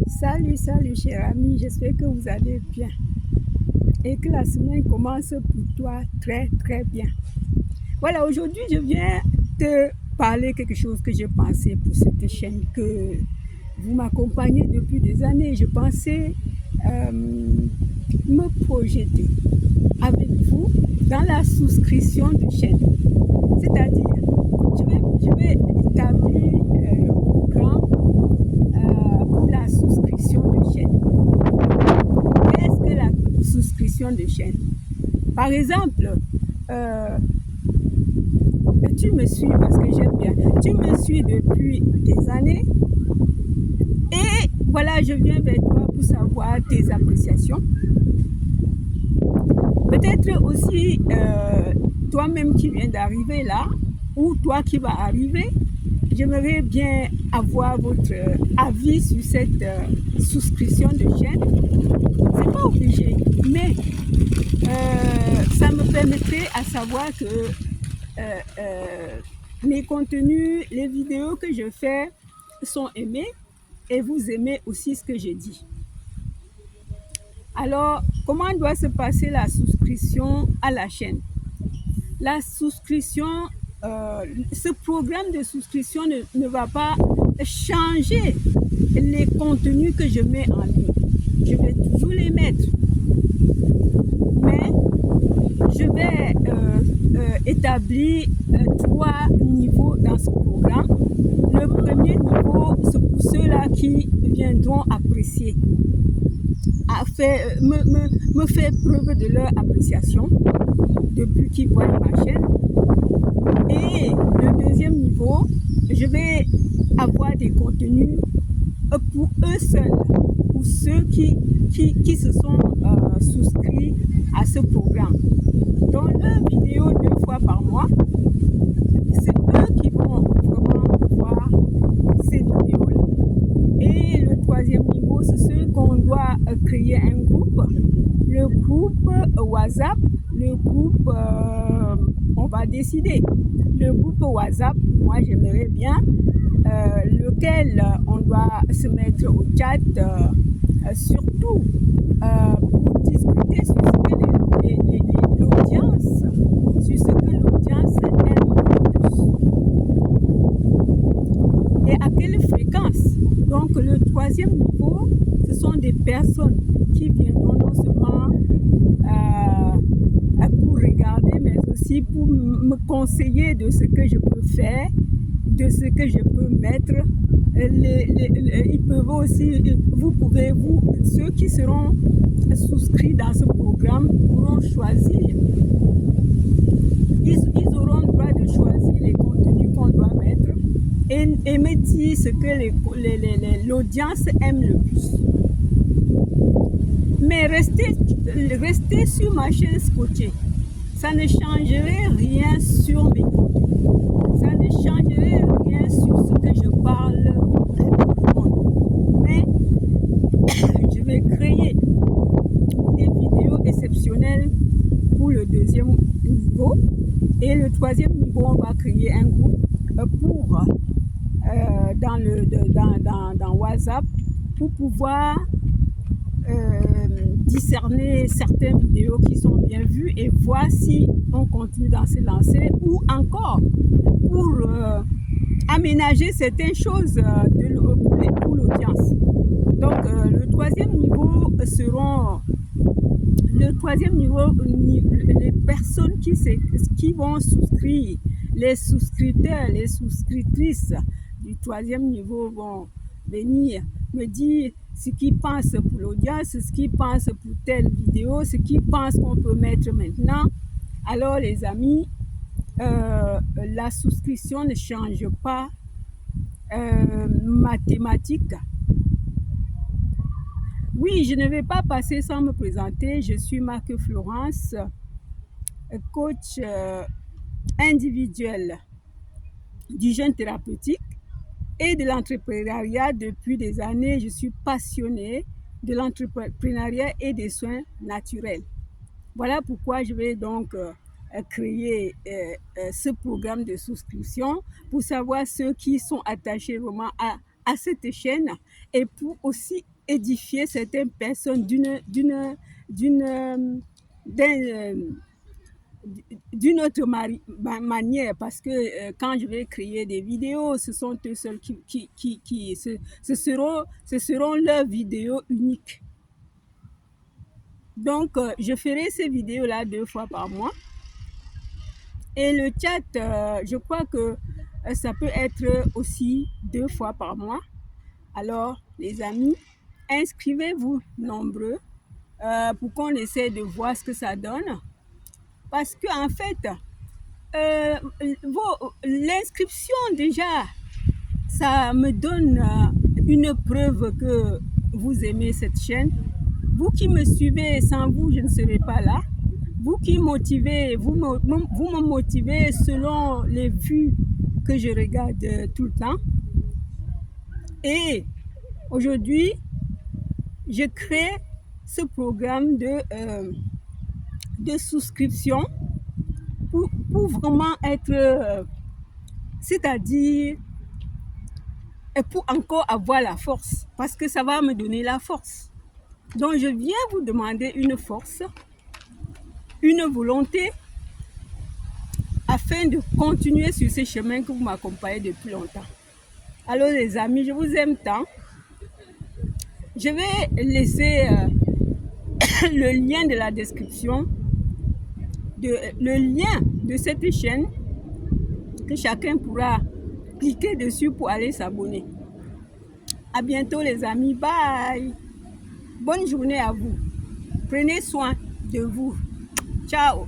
Salut, salut, cher ami, j'espère que vous allez bien et que la semaine commence pour toi très, très bien. Voilà, aujourd'hui, je viens te parler quelque chose que j'ai pensé pour cette chaîne, que vous m'accompagnez depuis des années. Je pensais me projeter avec vous dans la souscription de chaîne. C'est-à-dire, je vais établir le programme pour la souscription de chaîne. Qu'est-ce que la souscription de chaîne? Par exemple, euh, tu me suis parce que j'aime bien. Tu me suis depuis des années et voilà, je viens vers toi pour savoir tes appréciations. Peut-être aussi toi-même qui viens d'arriver là ou toi qui vas arriver, j'aimerais bien avoir votre avis sur cette souscription de chaîne. C'est pas obligé, mais ça me permettrait à savoir que mes contenus, les vidéos que je fais sont aimés et vous aimez aussi ce que j'ai dit. Alors, comment doit se passer la souscription à la chaîne? La souscription, ce programme de souscription ne va pas changer les contenus que je mets en ligne. Je vais toujours les mettre. Mais je vais établir trois niveaux dans ce programme. Le premier niveau, c'est pour ceux-là qui viendront apprécier, me faire preuve de leur appréciation depuis qu'ils voient ma chaîne. Et le deuxième niveau, je vais avoir des contenus pour eux seuls, pour ceux qui se sont souscrits à ce programme. Dans leurs vidéos 2 fois par mois, c'est eux qui vont vraiment voir ces vidéos-là. Et le troisième niveau, c'est ceux qu'on doit créer un groupe. Le groupe WhatsApp, le groupe, on va décider. Le groupe WhatsApp, moi j'aimerais bien, lequel on doit se mettre au chat, surtout pour discuter sur ce que l'audience, sur ce que l'audience aime le plus. Et à quelle fréquence? Donc le troisième niveau, ce sont des personnes qui viendront non seulement pour regarder, mais aussi pour me conseiller de ce que je peux faire, de ce que je peux mettre. Ils peuvent aussi, ceux qui seront souscrits dans ce programme pourront choisir. Ils auront le droit de choisir les contenus qu'on doit mettre et me dire ce que l'audience aime le plus. Mais rester sur ma chaîne scotchée, ça ne changerait rien sur mes contenus. Ça ne changerait rien sur ce que je parle à tout le monde. Mais je vais créer des vidéos exceptionnelles pour le deuxième niveau. Et le troisième niveau, on va créer un groupe dans WhatsApp pour pouvoir discerner certaines vidéos qui sont bien vues et voir si on continue dans se lancer ou encore pour aménager certaines choses pour l'audience. Donc le troisième niveau, les personnes qui vont souscrire, les souscripteurs, les souscriptrices du troisième niveau vont venir me dire ce qu'ils pensent pour l'audience, ce qu'ils pensent pour telle vidéo, ce qu'ils pensent qu'on peut mettre maintenant. Alors les amis, la souscription ne change pas mathématique. Oui, je ne vais pas passer sans me présenter. Je suis Marc Florence, coach individuel du jeûne thérapeutique et de l'entrepreneuriat depuis des années. Je suis passionnée de l'entrepreneuriat et des soins naturels. Voilà pourquoi je vais donc créer ce programme de souscription pour savoir ceux qui sont attachés vraiment à cette chaîne et pour aussi édifier certaines personnes d'une autre manière, parce que quand je vais créer des vidéos, ce sont eux seuls ce seront leurs vidéos uniques. Donc, je ferai ces vidéos-là 2 fois par mois. Et le chat, je crois que ça peut être aussi 2 fois par mois. Alors, les amis, inscrivez-vous nombreux pour qu'on essaie de voir ce que ça donne. Parce que en fait, l'inscription déjà, ça me donne une preuve que vous aimez cette chaîne. Vous qui me suivez, sans vous, je ne serais pas là. Vous qui motivez, vous me motivez selon les vues que je regarde tout le temps. Et aujourd'hui, je crée ce programme de souscription pour vraiment être, c'est-à-dire pour encore avoir la force, parce que ça va me donner la force. Donc je viens vous demander une force, une volonté, afin de continuer sur ce chemin que vous m'accompagnez depuis longtemps. Alors les amis, je vous aime tant. Je vais laisser le lien de la description, le lien de cette chaîne, que chacun pourra cliquer dessus pour aller s'abonner. À bientôt les amis, bye. Bonne journée à vous. Prenez soin de vous. Ciao.